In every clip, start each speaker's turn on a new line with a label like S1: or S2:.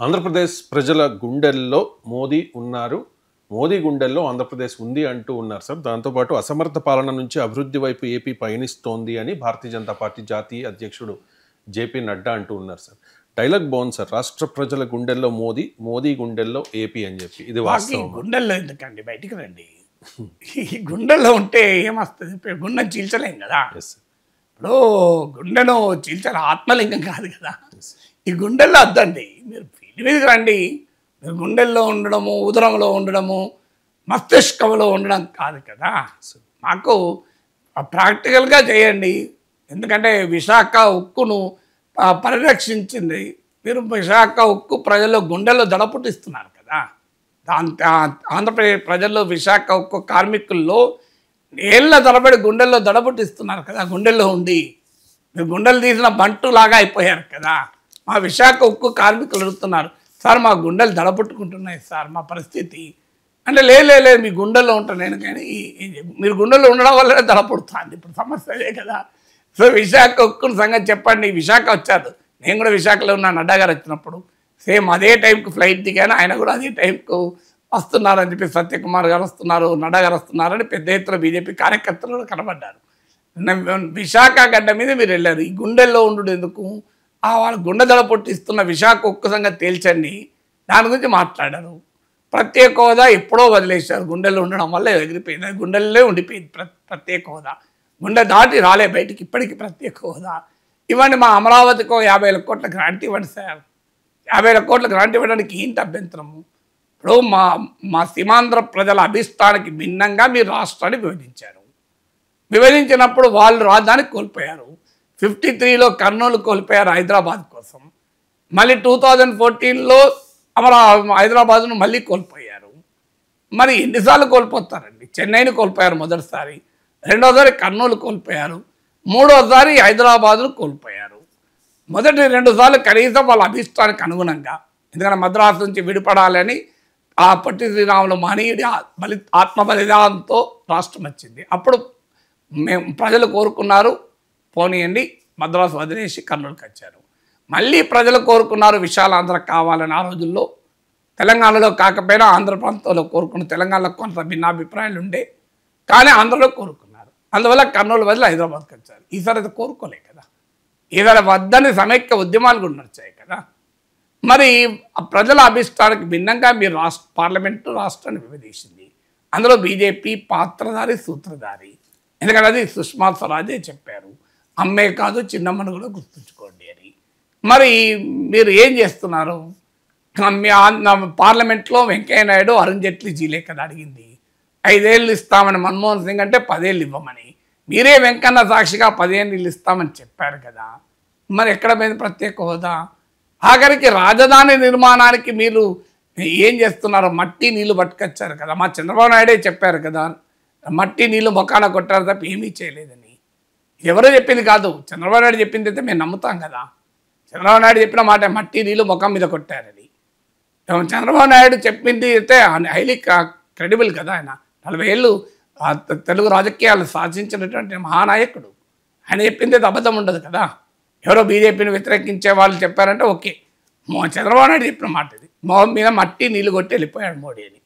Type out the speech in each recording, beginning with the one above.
S1: ఆంధ్రప్రదేశ్ ప్రజల గుండెల్లో మోదీ ఉన్నారు. మోదీ గుండెల్లో ఆంధ్రప్రదేశ్ ఉంది అంటూ ఉన్నారు సార్. దాంతోపాటు అసమర్థ పాలన నుంచి అభివృద్ధి వైపు ఏపీ పయనిస్తోంది అని భారతీయ జనతా పార్టీ జాతీయ అధ్యక్షుడు జేపీ నడ్డా అంటూ ఉన్నారు సార్. డైలాగ్ బాగుంది సార్. రాష్ట్ర ప్రజల గుండెల్లో మోదీ, మోదీ గుండెల్లో ఏపీ అని చెప్పి. ఇది వాస్తవం.
S2: గుండెల్లో ఎందుకండి, బయటికి రండి. ఈ గుండెల్లో ఉంటే ఏమొస్తుంది? ఇప్పుడు గుండెను చీల్చలేం కదా. ఇప్పుడు గుండెను చీల్చాలి, ఆత్మలింగం కాదు కదా. ఈ గుండెల్లో వద్దండి, మీరు ఫీల్డ్ మీదకి రండి. మీరు గుండెల్లో ఉండడము, ఉదరంలో ఉండడము, మస్తిష్కంలో ఉండడం కాదు కదా. మాకు ప్రాక్టికల్గా చేయండి. ఎందుకంటే విశాఖ ఉక్కును పరిరక్షించింది మీరు. విశాఖ ఉక్కు ప్రజల్లో గుండెల్లో దడపుట్టిస్తున్నారు కదా. ఆంధ్రప్రదేశ్ ప్రజల్లో విశాఖ ఉక్కు కార్మికుల్లో ఏళ్ళ తరబడి గుండెల్లో దడపుట్టిస్తున్నారు కదా. గుండెల్లో ఉండి మీరు గుండెలు తీసిన బంటులాగా అయిపోయారు కదా. మా విశాఖ ఉక్కు కార్మికులు అడుగుతున్నారు, సార్ మా గుండెలు దడపుట్టుకుంటున్నాయి సార్, మా పరిస్థితి అంటే లేదు మీ గుండెల్లో ఉంటాను నేను. కానీ మీరు గుండెల్లో ఉండడం వల్లనే దడపుడుతుంది. ఇప్పుడు సమస్య అదే కదా. సో విశాఖ ఉక్కుని సంగతి చెప్పండి. విశాఖ వచ్చారు, నేను కూడా విశాఖలో ఉన్న. నడ్డా గారు వచ్చినప్పుడు సేమ్ అదే టైంకి ఫ్లైట్ దిగాను, ఆయన కూడా అదే టైంకు వస్తున్నారని చెప్పి, సత్యకుమార్ గారు వస్తున్నారు, నడ్డా గారు వస్తున్నారని పెద్ద ఎత్తున బీజేపీ కార్యకర్తలు కూడా కనబడ్డారు. విశాఖ గడ్డ మీద మీరు వెళ్ళారు. ఈ గుండెల్లో ఉండు ఎందుకు? వాళ్ళ గుండె దడ పొట్టిస్తున్న విశాఖ ఉక్కు సంగతి తేల్చండి, దాని గురించి మాట్లాడారు. ప్రత్యేక హోదా ఎప్పుడో వదిలేశారు, గుండెల్లో ఉండడం వల్ల ఎగిరిపోయింది. గుండెల్లో ఉండిపోయింది ప్రత్యేక హోదా. గుండె దాటి రాలే బయటికి ఇప్పటికీ ప్రత్యేక హోదా. ఇవ్వండి, మా అమరావతికో 50,000 కోట్ల గ్రాంట్ ఇవ్వండి సార్. 50,000 కోట్ల గ్రాంట్ ఇవ్వడానికి ఏంటి అభ్యంతరము? ఇప్పుడు మా సీమాంధ్ర ప్రజల అభిష్టానికి భిన్నంగా మీరు రాష్ట్రాన్ని విభజించారు. విభజించినప్పుడు వాళ్ళు రాజధాని కోల్పోయారు. 53లో కర్నూలు కోల్పోయారు హైదరాబాద్ కోసం. మళ్ళీ 2014లో హైదరాబాద్ను మళ్ళీ కోల్పోయారు. మరి ఎన్నిసార్లు కోల్పోతారండి? చెన్నైని కోల్పోయారు మొదటిసారి, రెండోసారి కర్నూలు కోల్పోయారు, మూడోసారి హైదరాబాద్ను కోల్పోయారు. మొదటి 2 సార్లు కనీసం వాళ్ళ అభిష్టానికి అనుగుణంగా, ఎందుకంటే మద్రాసు నుంచి విడిపడాలని ఆ పొట్టి శ్రీరాములు మహనీయుడి ఆత్మ బలిదానంతో రాష్ట్రం వచ్చింది. అప్పుడు ప్రజలు కోరుకున్నారు, పోనీయండి మద్రాసు వదిలేసి కర్నూలుకి వచ్చారు. మళ్ళీ ప్రజలు కోరుకున్నారు విశాలాంధ్ర కావాలని. ఆ రోజుల్లో తెలంగాణలో కాకపోయినా ఆంధ్ర ప్రాంతంలో కోరుకున్న, తెలంగాణలో కొంత భిన్నాభిప్రాయాలు ఉండే, కానీ ఆంధ్రలో కోరుకున్నారు. అందువల్ల కర్నూలు వదిలి హైదరాబాద్కి వచ్చారు. ఈసారి అయితే కోరుకోలే కదా. ఈసారి వద్దని సమైక్య ఉద్యమాలు కూడా నడిచాయి కదా. మరి ప్రజల అభిష్టానికి భిన్నంగా మీరు పార్లమెంటు రాష్ట్రాన్ని విభజించింది. అందులో బీజేపీ పాత్రధారి, సూత్రధారి. ఎందుకంటే అది సుష్మా స్వరాజే చెప్పారు, అమ్మే కాదు చిన్నమ్మను కూడా గుర్తుంచుకోండి అని. మరి మీరు ఏం చేస్తున్నారు? పార్లమెంట్లో వెంకయ్యనాయుడు అరుణ్ జైట్లీ జీలే కదా అడిగింది. 5 ఏళ్ళు ఇస్తామని మన్మోహన్ సింగ్ అంటే 10 ఏళ్ళు ఇవ్వమని. మీరే వెంకన్న సాక్షిగా 15 ఏళ్ళు ఇస్తామని చెప్పారు కదా. మరి ఎక్కడ పోయింది ప్రత్యేక హోదా? ఆఖరికి రాజధాని నిర్మాణానికి మీరు ఏం చేస్తున్నారు? మట్టి నీళ్లు పట్టుకొచ్చారు కదా. మా చంద్రబాబు నాయుడే చెప్పారు కదా, మట్టి నీళ్లు మొఖాన కొట్టారు తప్ప ఏమీ చేయలేదని. ఎవరో చెప్పింది కాదు, చంద్రబాబు నాయుడు చెప్పింది అయితే మేము నమ్ముతాం కదా. చంద్రబాబు నాయుడు చెప్పిన మాట మట్టి నీళ్లు ముఖం మీద కొట్టారని. చంద్రబాబు నాయుడు చెప్పింది అయితే హైలీ క్రెడిబుల్ కదా. ఆయన 40 ఏళ్ళు తెలుగు రాజకీయాలు శాసించినటువంటి మహానాయకుడు. ఆయన చెప్పింది అయితే అబద్ధం ఉండదు కదా. ఎవరో బీజేపీని వ్యతిరేకించే వాళ్ళు చెప్పారంటే ఓకే. చంద్రబాబు నాయుడు చెప్పిన మాట ఇది. మొహం మీద మట్టి నీళ్ళు కొట్టి వెళ్ళిపోయాడు మోడీ అని.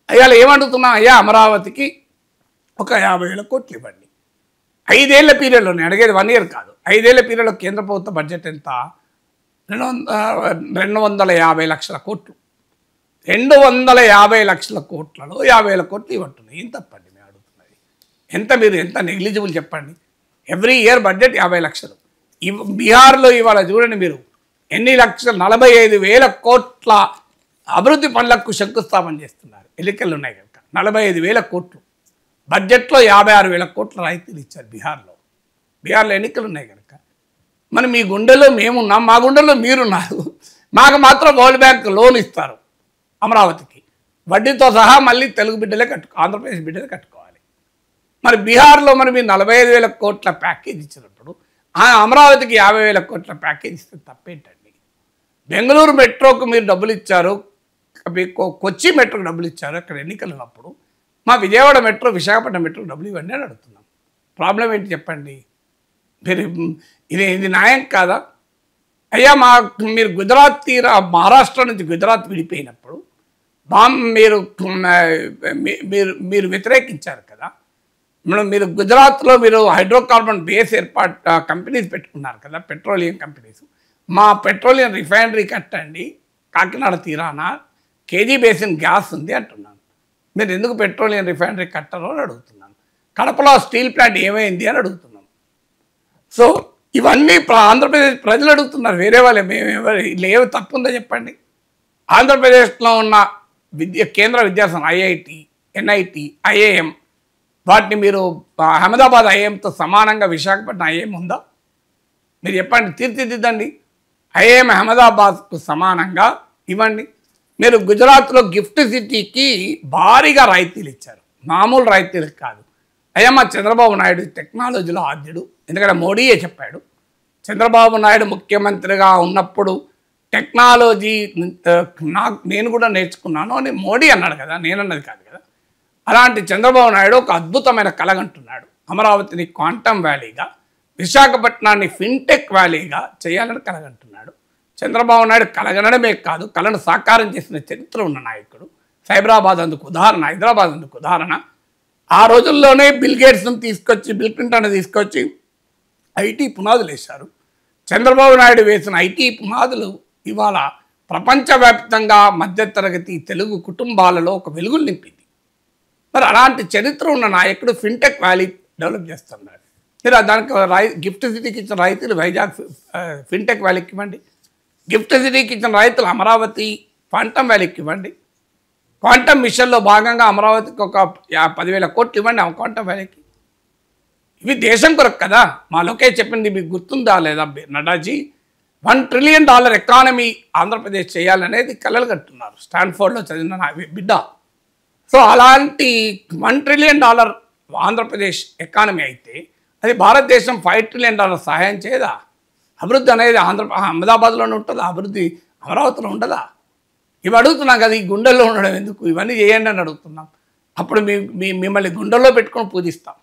S2: అయ్యాల ఏమంటున్నాం? అయ్యా అమరావతికి ఒక 50,000 కోట్లు ఇవ్వండి. 5 ఏళ్ల పీరియడ్లో, నేను అడిగేది 1 ఇయర్ కాదు, 5 ఏళ్ల పీరియడ్లో కేంద్ర ప్రభుత్వ బడ్జెట్ ఎంత? 250 లక్షల కోట్లు. 250 లక్షల కోట్లలో 50,000 కోట్లు ఇవ్వంటున్నాయి. ఏం తప్పండి మేము అడుగుతున్నది? మీరు ఎంత నెగ్లిజిబుల్ చెప్పండి. ఎవ్రీ ఇయర్ బడ్జెట్ 50 లక్షలు. బీహార్లో ఇవాళ చూడండి మీరు ఎన్ని లక్షలు, 45,000 కోట్ల అభివృద్ధి పనులకు శంకుస్థాపన చేస్తున్నారు. ఎన్నికలు ఉన్నాయి కనుక 45,000 కోట్లు. బడ్జెట్లో 56,000 కోట్ల రాయితీలు ఇచ్చారు బీహార్లో ఎన్నికలు ఉన్నాయి కనుక. మరి మీ గుండెలో మేమున్నాం, మా గుండెలో మీరున్నారు. మాకు మాత్రం వరల్డ్ బ్యాంక్ లోన్ ఇస్తారు అమరావతికి, వడ్డీతో సహా. మళ్ళీ తెలుగు బిడ్డలే ఆంధ్రప్రదేశ్ బిడ్డలే కట్టుకోవాలి. మరి బీహార్లో మరి మీరు 45,000 కోట్ల ప్యాకేజ్ ఇచ్చినప్పుడు అమరావతికి 50,000 కోట్ల ప్యాకేజ్ ఇస్తే తప్పేంటండి? బెంగళూరు మెట్రోకు మీరు డబ్బులు ఇచ్చారు, కొచ్చి మెట్రోకి డబ్బులు ఇచ్చారు అక్కడ ఎన్నికలు ఉన్నప్పుడు. మా విజయవాడ మెట్రో, విశాఖపట్నం మెట్రోకి డబ్బులు ఇవ్వండి అని అడుగుతున్నాం. ప్రాబ్లం ఏంటి చెప్పండి? మీరు ఇది న్యాయం కాదా? అయ్యా మీరు గుజరాత్ మహారాష్ట్ర నుంచి గుజరాత్ విడిపోయినప్పుడు మీరు మీరు మీరు వ్యతిరేకించారు కదా. మీరు గుజరాత్లో మీరు హైడ్రోకార్బన్ బేస్ కంపెనీస్ పెట్టుకున్నారు కదా, పెట్రోలియం కంపెనీస్. మా పెట్రోలియం రిఫైనరీ కట్టండి కాకినాడ తీరాన, కేజీ బేసిన్ గ్యాస్ ఉంది అంటున్నాను. మీరు ఎందుకు పెట్రోలియం రిఫైనరీ కట్టరు అని అడుగుతున్నాను. కడపలో స్టీల్ ప్లాంట్ ఏమైంది అని అడుగుతున్నాను. సో ఇవన్నీ ఆంధ్రప్రదేశ్ ప్రజలు అడుగుతున్నారు, వేరే వాళ్ళే. ఇలా ఏమి తప్పు ఉందో చెప్పండి. ఆంధ్రప్రదేశ్లో ఉన్న కేంద్ర విద్యాసంస్థ ఐఐటి, ఎన్ఐటి, ఐఏఎం, వాటిని మీరు అహ్మదాబాద్ ఐఏఎంతో సమానంగా విశాఖపట్నం ఐఏఎం ఉందా? మీరు చెప్పండి, తీర్చిదిద్దండి. ఐఏఎం అహ్మదాబాద్కు సమానంగా ఇవ్వండి. మీరు గుజరాత్లో గిఫ్ట్ సిటీకి భారీగా రాయితీలు ఇచ్చారు, మామూలు రాయితీలు కాదు. అయ్యా మా చంద్రబాబు నాయుడు టెక్నాలజీలో ఆద్యుడు, ఎందుకంటే మోడీయే చెప్పాడు. చంద్రబాబు నాయుడు ముఖ్యమంత్రిగా ఉన్నప్పుడు టెక్నాలజీ నేను కూడా నేర్చుకున్నాను అని మోడీ అన్నాడు కదా, నేనన్నది కాదు కదా. అలాంటి చంద్రబాబు నాయుడు ఒక అద్భుతమైన కలగంటున్నాడు, అమరావతిని క్వాంటమ్ వ్యాలీగా, విశాఖపట్నాన్ని ఫిన్టెక్ వ్యాలీగా చేయాలని కలగంటున్నాడు. చంద్రబాబు నాయుడు కలగనడమే కాదు, కళను సాకారం చేసిన చరిత్ర ఉన్న నాయకుడు. సైబరాబాద్ అందుకు ఉదాహరణ, హైదరాబాద్ అందుకు ఉదాహరణ. ఆ రోజుల్లోనే బిల్ క్లింటన్ తీసుకొచ్చి ఐటీ పునాదులు వేశారు. చంద్రబాబు నాయుడు వేసిన ఐటీ పునాదులు ఇవాళ ప్రపంచవ్యాప్తంగా మధ్యతరగతి తెలుగు కుటుంబాలలో ఒక వెలుగులు నింపింది. మరి అలాంటి చరిత్ర ఉన్న నాయకుడు ఫిన్టెక్ వ్యాలీ డెవలప్ చేస్తున్నాడు. మీరు దానికి గిఫ్ట్ సిటీకి ఇచ్చిన రైతులు వైజాగ్ ఫిన్టెక్ వ్యాలీకి ఇవ్వండి. గిఫ్ట్ సిటీకి ఇచ్చిన రైతులు అమరావతి క్వాంటమ్ వ్యాలీకి ఇవ్వండి. క్వాంటమ్ మిషన్లో భాగంగా అమరావతికి ఒక 10,000 కోట్లు ఇవ్వండి ఆ క్వాంటమ్ వ్యాలీకి. ఇవి దేశం కొరకు కదా. మా లోకేష్ చెప్పింది మీకు గుర్తుందా లేదా నడ్డాజీ? $1 ట్రిలియన్ ఎకానమీ ఆంధ్రప్రదేశ్ చేయాలనేది కలలు కట్టున్నారు స్టాన్ఫోర్డ్లో చదివిన నా బిడ్డ. సో అలాంటి $1 ట్రిలియన్ ఆంధ్రప్రదేశ్ ఎకానమీ అయితే అది భారతదేశం $5 ట్రిలియన్ సహాయం చేయదా? అభివృద్ధి అనేది అహ్మదాబాద్లోనే ఉంటుందా? అభివృద్ధి అమరావతిలో ఉండదా? ఇవి అడుగుతున్నాం కదా. ఈ గుండెల్లో ఉండడం ఎందుకు? ఇవన్నీ చేయండి అని అడుగుతున్నాం. అప్పుడు మిమ్మల్ని గుండెల్లో పెట్టుకొని పూజిస్తాం.